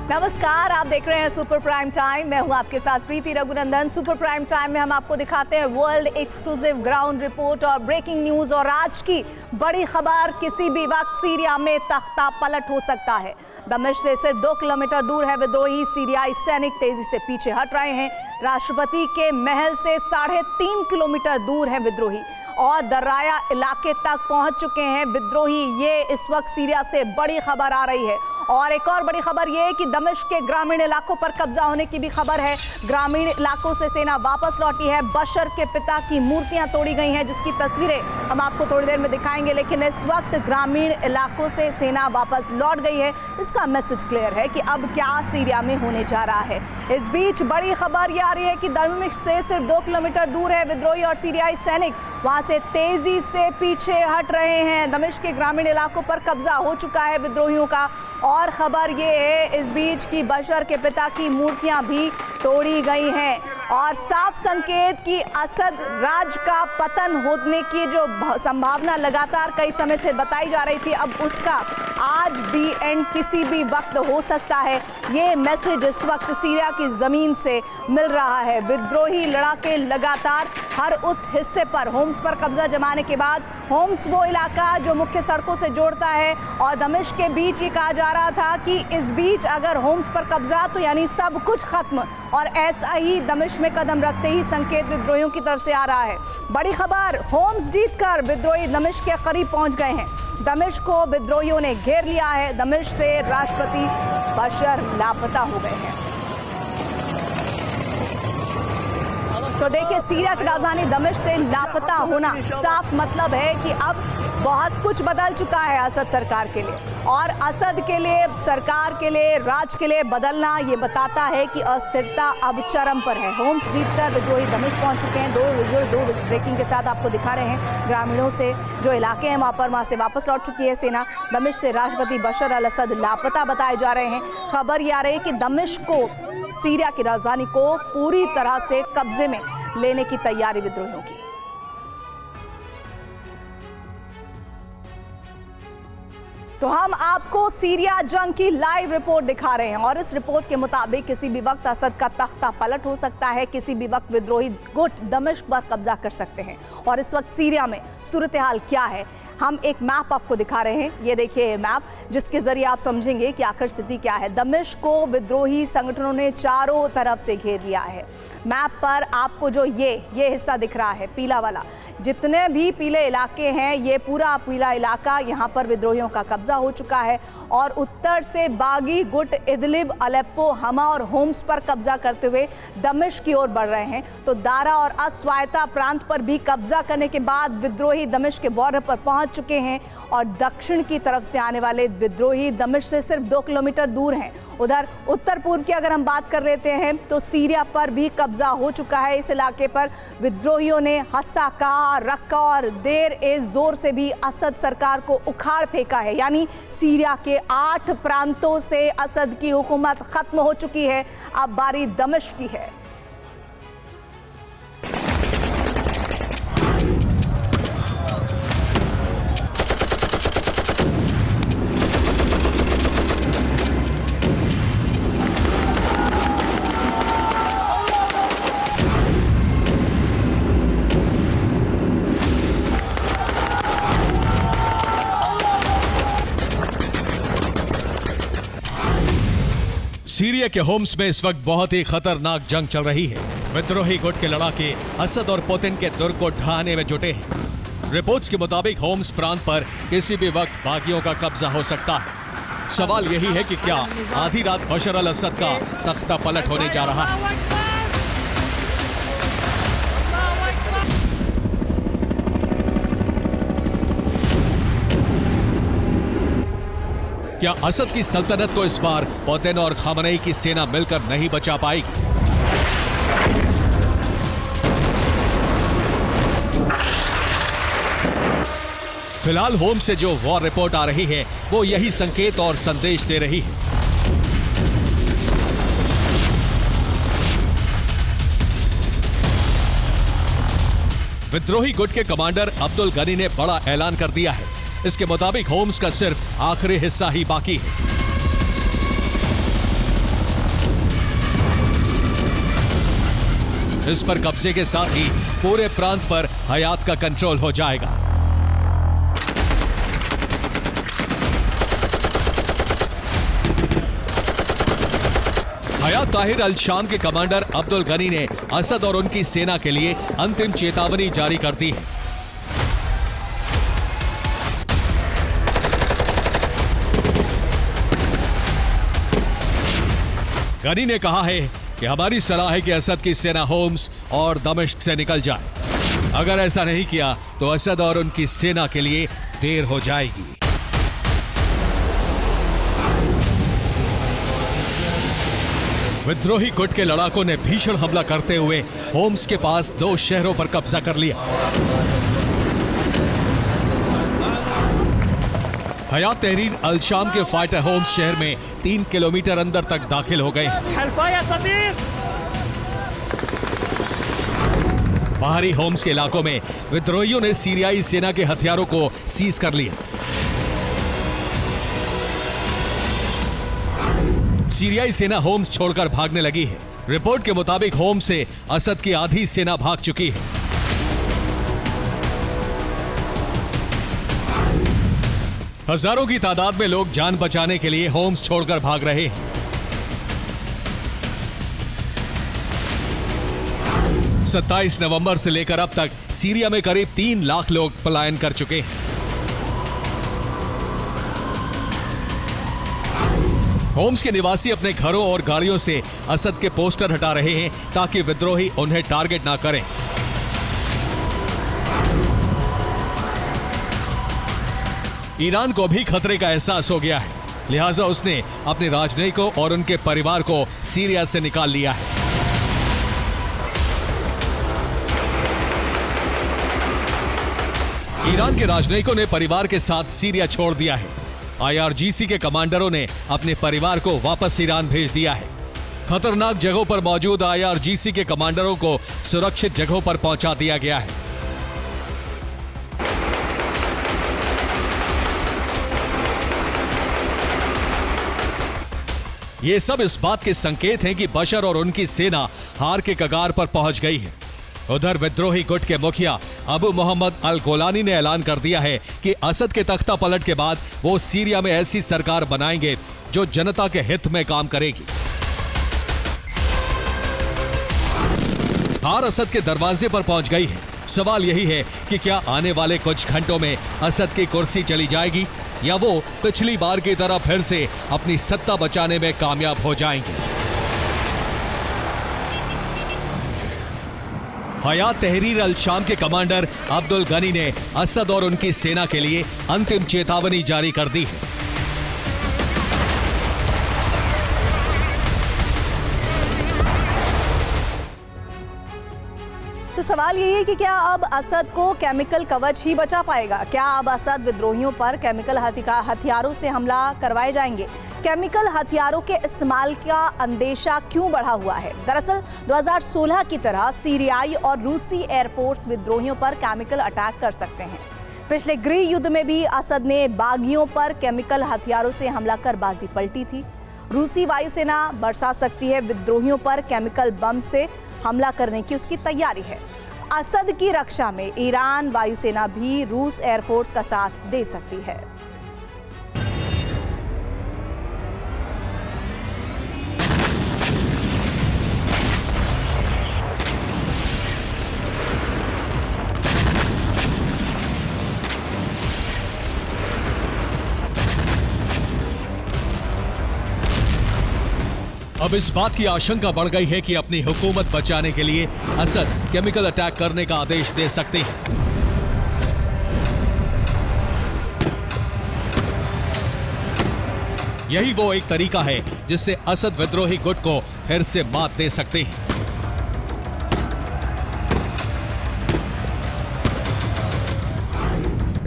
नमस्कार, आप देख रहे हैं सुपर प्राइम टाइम। मैं हूं आपके साथ प्रीति रघुनंदन। सुपर प्राइम टाइम में हम आपको दिखाते हैं वर्ल्ड एक्सक्लूसिव ग्राउंड रिपोर्ट और ब्रेकिंग न्यूज। और आज की बड़ी खबर, किसी भी वक्त सीरिया में तख्ता पलट हो सकता है। दमिश्क से सिर्फ 2 किलोमीटर दूर है विद्रोही सीरियाई सैनिक तेजी से पीछे हट रहे हैं। राष्ट्रपति के महल से 3.5 किलोमीटर दूर है विद्रोही और दर्राया इलाके तक पहुंच चुके हैं विद्रोही। ये इस वक्त सीरिया से बड़ी खबर आ रही है। और एक और बड़ी खबर ये है कि दमिश्क के ग्रामीण इलाकों पर कब्जा होने की भी खबर है। ग्रामीण इलाकों से सेना वापस लौटी है। बशर के पिता की मूर्तियां तोड़ी गई हैं, जिसकी तस्वीरें हम आपको थोड़ी देर में दिखाएंगे। लेकिन इस वक्त ग्रामीण इलाकों से सेना वापस लौट गई है। इसका मैसेज क्लियर है कि अब क्या सीरिया में होने जा रहा है। इस बीच बड़ी खबर ये आ रही है कि दमिश्क से सिर्फ 2 किलोमीटर दूर है विद्रोही और सीरियाई सैनिक वहां से तेजी से पीछे हट रहे हैं। दमिश्क के ग्रामीण इलाकों पर कब्जा हो चुका है विद्रोहियों का। और खबर ये है इस बीच की बशर के पिता की मूर्तियां भी तोड़ी गई हैं और साफ संकेत कि असद राज का पतन होने की जो संभावना लगातार कई समय से बताई जा रही थी, अब उसका आज दी एंड किसी भी वक्त हो सकता है। ये मैसेज इस वक्त सीरिया की जमीन से मिल रहा है। विद्रोही लड़ाके लगातार हर उस हिस्से पर, होम्स पर कब्जा जमाने के बाद, होम्स वो इलाका जो मुख्य सड़कों से जोड़ता है और दमिश्क के बीच ये कहा जा रहा था कि इस बीच अगर होम्स पर कब्जा तो यानी सब कुछ खत्म। और ऐसा ही दमिश्क में कदम रखते ही संकेत विद्रोहियों की तरफ से आ रहा है। बड़ी खबर, होम्स जीतकर विद्रोही दमिश्क के करीब पहुंच गए हैं। दमिश्क को विद्रोहियों ने घेर लिया है। दमिश्क से राष्ट्रपति बशर लापता हो गए हैं। तो देखिए, सीरिया की राजधानी दमिश्क से लापता होना साफ मतलब है कि अब बहुत कुछ बदल चुका है असद सरकार के लिए। और असद के लिए, सरकार के लिए, राज के लिए बदलना ये बताता है कि अस्थिरता अब चरम पर है। होम्स जीतकर विद्रोही दमिश्क पहुंच चुके हैं। दो ब्रेकिंग के साथ आपको दिखा रहे हैं। ग्रामीणों से जो इलाके हैं वहां से वापस लौट चुकी है सेना। दमिश्क से राष्ट्रपति बशर अल असद लापता बताए जा रहे हैं। खबर ये आ रही है कि दमिश्क को, सीरिया की राजधानी को पूरी तरह से कब्जे में लेने की तैयारी विद्रोहियों की। तो हम आपको सीरिया जंग की लाइव रिपोर्ट दिखा रहे हैं और इस रिपोर्ट के मुताबिक किसी भी वक्त असद का तख्ता पलट हो सकता है। किसी भी वक्त विद्रोही गुट दमिश्क पर कब्जा कर सकते हैं। और इस वक्त सीरिया में सूरत हाल क्या है, हम एक मैप आपको दिखा रहे हैं। ये देखिए मैप, जिसके जरिए आप समझेंगे कि आखिर स्थिति क्या है। दमिश्क को विद्रोही संगठनों ने चारों तरफ से घेर लिया है। मैप पर आपको जो ये हिस्सा दिख रहा है, पीला वाला, जितने भी पीले इलाके हैं, ये पूरा पीला इलाका, यहाँ पर विद्रोहियों का कब्जा हो चुका है। और उत्तर से बागी गुट इदलिब, अलेप्पो, हमा और होम्स पर कब्जा करते हुए दमिश्क की ओर बढ़ रहे हैं। तो दारा और अस्वायता प्रांत पर भी कब्जा करने के बाद विद्रोही दमिश्क के बॉर्डर पर पहुंच चुके हैं। और दक्षिण की तरफ से आने वाले विद्रोही दमिश्क से सिर्फ 2 किलोमीटर दूर हैं। उधर उत्तर पूर्व की अगर हम बात कर लेते हैं तो सीरिया पर भी कब्जा हो चुका है। इस इलाके पर विद्रोहियों ने हसाका, रक्का और देर ए जोर से भी असद सरकार को उखाड़ फेंका है। यानी सीरिया के 8 प्रांतों से असद की हुकूमत खत्म हो चुकी है। अब बारी दमिश्क की है। सीरिया के होम्स में इस वक्त बहुत ही खतरनाक जंग चल रही है। विद्रोही गुट के लड़ाके असद और पुतिन के दुर्ग को ढहाने में जुटे हैं। रिपोर्ट्स के मुताबिक होम्स प्रांत पर किसी भी वक्त बागियों का कब्जा हो सकता है। सवाल यही है कि क्या आधी रात बशर अल असद का तख्ता पलट होने जा रहा है। क्या असद की सल्तनत को इस बार पुतिन और खामनेई की सेना मिलकर नहीं बचा पाएगी? फिलहाल होम से जो वॉर रिपोर्ट आ रही है वो यही संकेत और संदेश दे रही है। विद्रोही गुट के कमांडर अब्दुल गनी ने बड़ा ऐलान कर दिया है। इसके मुताबिक होम्स का सिर्फ आखिरी हिस्सा ही बाकी है। इस पर कब्जे के साथ ही पूरे प्रांत पर हयात का कंट्रोल हो जाएगा। हयात ताहिर अल शाम के कमांडर अब्दुल गनी ने असद और उनकी सेना के लिए अंतिम चेतावनी जारी कर दी है। गनी ने कहा है कि हमारी सलाह है कि असद की सेना होम्स और दमिश्क से निकल जाए। अगर ऐसा नहीं किया तो असद और उनकी सेना के लिए देर हो जाएगी। विद्रोही गुट के लड़ाकों ने भीषण हमला करते हुए होम्स के पास 2 शहरों पर कब्जा कर लिया। हयात तहरीर अल शाम के फाइटर होम्स शहर में 3 किलोमीटर अंदर तक दाखिल हो गए। बाहरी होम्स के इलाकों में विद्रोहियों ने सीरियाई सेना के हथियारों को सीज कर लिया। सीरियाई सेना होम्स छोड़कर भागने लगी है। रिपोर्ट के मुताबिक होम्स से असद की आधी सेना भाग चुकी है। हजारों की तादाद में लोग जान बचाने के लिए होम्स छोड़कर भाग रहे हैं। सत्ताईस नवंबर से लेकर अब तक सीरिया में करीब 3 लाख लोग पलायन कर चुके हैं। होम्स के निवासी अपने घरों और गाड़ियों से असद के पोस्टर हटा रहे हैं ताकि विद्रोही उन्हें टारगेट ना करें। ईरान को भी खतरे का एहसास हो गया है, लिहाजा उसने अपने राजनयिकों और उनके परिवार को सीरिया से निकाल लिया है। ईरान के राजनयिकों ने परिवार के साथ सीरिया छोड़ दिया है। IRGC के कमांडरों ने अपने परिवार को वापस ईरान भेज दिया है। खतरनाक जगहों पर मौजूद IRGC के कमांडरों को सुरक्षित जगहों पर पहुंचा दिया गया है। ये सब इस बात के संकेत हैं कि बशर और उनकी सेना हार के कगार पर पहुंच गई है। उधर विद्रोही गुट के मुखिया अबू मोहम्मद अल गोलानी ने ऐलान कर दिया है कि असद के तख्ता पलट के बाद वो सीरिया में ऐसी सरकार बनाएंगे जो जनता के हित में काम करेगी। हार असद के दरवाजे पर पहुंच गई है। सवाल यही है कि क्या आने वाले कुछ घंटों में असद की कुर्सी चली जाएगी या वो पिछली बार की तरह फिर से अपनी सत्ता बचाने में कामयाब हो जाएंगे। हयात तहरीर अल शाम के कमांडर अब्दुल गनी ने असद और उनकी सेना के लिए अंतिम चेतावनी जारी कर दी है। तो सवाल यही है कि क्या अब असद को केमिकल कवच ही बचा पाएगा? क्या अब असद विद्रोहियों पर केमिकल हथियारों से हमला करवाए जाएंगे? केमिकल हथियारों के इस्तेमाल का अंदेशा क्यों बढ़ा हुआ है? दरअसल 2016 की तरह सीरियाई और रूसी एयरफोर्स विद्रोहियों पर केमिकल अटैक कर सकते हैं। पिछले गृह युद्ध में भी असद ने बागियों पर केमिकल हथियारों से हमला कर बाजी पलटी थी। रूसी वायुसेना बरसा सकती है विद्रोहियों पर केमिकल बम से हमला करने की उसकी तैयारी है। असद की रक्षा में ईरान वायुसेना भी रूस एयरफोर्स का साथ दे सकती है। अब इस बात की आशंका बढ़ गई है कि अपनी हुकूमत बचाने के लिए असद केमिकल अटैक करने का आदेश दे सकते हैं। यही वो एक तरीका है जिससे असद विद्रोही गुट को फिर से मात दे सकते हैं।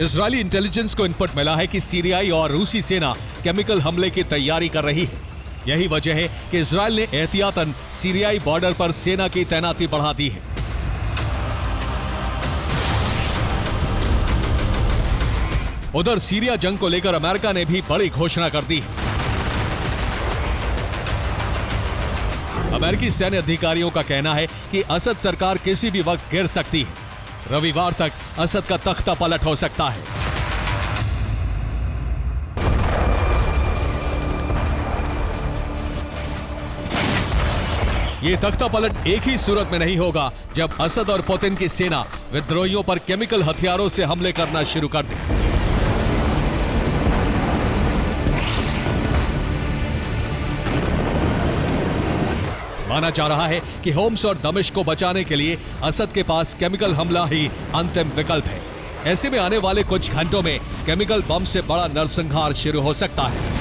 इजरायली इंटेलिजेंस को इनपुट मिला है कि सीरियाई और रूसी सेना केमिकल हमले की तैयारी कर रही है। यही वजह है कि इजरायल ने एहतियातन सीरियाई बॉर्डर पर सेना की तैनाती बढ़ा दी है। उधर सीरिया जंग को लेकर अमेरिका ने भी बड़ी घोषणा कर दी है। अमेरिकी सैन्य अधिकारियों का कहना है कि असद सरकार किसी भी वक्त गिर सकती है। रविवार तक असद का तख्ता पलट हो सकता है। ये तख्ता पलट एक ही सूरत में नहीं होगा जब असद और पुतिन की सेना विद्रोहियों पर केमिकल हथियारों से हमले करना शुरू कर दे। माना जा रहा है कि होम्स और दमिश्क को बचाने के लिए असद के पास केमिकल हमला ही अंतिम विकल्प है। ऐसे में आने वाले कुछ घंटों में केमिकल बम से बड़ा नरसंहार शुरू हो सकता है।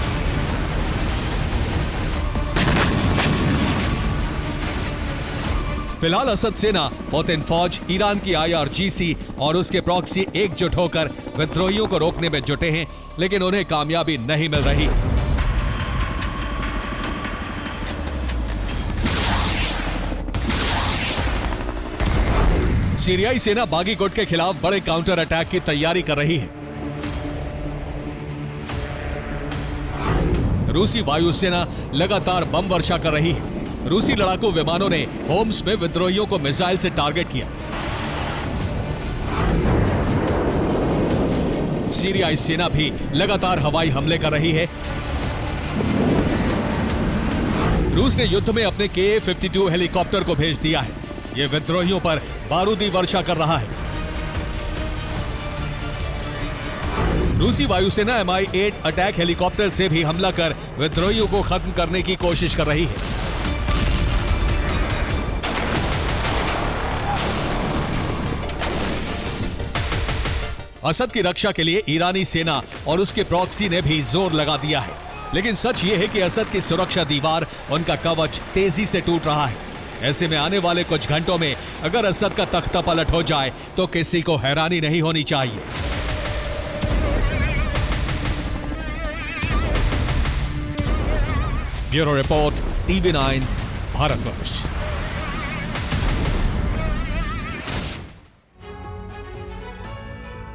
फिलहाल असद सेना, पुतिन फौज, ईरान की IRGC और उसके प्रॉक्सी एकजुट होकर विद्रोहियों को रोकने में जुटे हैं, लेकिन उन्हें कामयाबी नहीं मिल रही। सीरियाई सेना बागी गुट के खिलाफ बड़े काउंटर अटैक की तैयारी कर रही है। रूसी वायुसेना लगातार बम वर्षा कर रही है। रूसी लड़ाकू विमानों ने होम्स में विद्रोहियों को मिसाइल से टारगेट किया। सीरियाई सेना भी लगातार हवाई हमले कर रही है। रूस ने युद्ध में अपने KA-52 हेलीकॉप्टर को भेज दिया है। यह विद्रोहियों पर बारूदी वर्षा कर रहा है। रूसी वायुसेना Mi-8 अटैक हेलीकॉप्टर से भी हमला कर विद्रोहियों को खत्म करने की कोशिश कर रही है। असद की रक्षा के लिए ईरानी सेना और उसके प्रॉक्सी ने भी जोर लगा दिया है, लेकिन सच यह है कि असद की सुरक्षा दीवार, उनका कवच तेजी से टूट रहा है। ऐसे में आने वाले कुछ घंटों में अगर असद का तख्ता पलट हो जाए तो किसी को हैरानी नहीं होनी चाहिए। Bureau report, TV9, Bharatvarsh.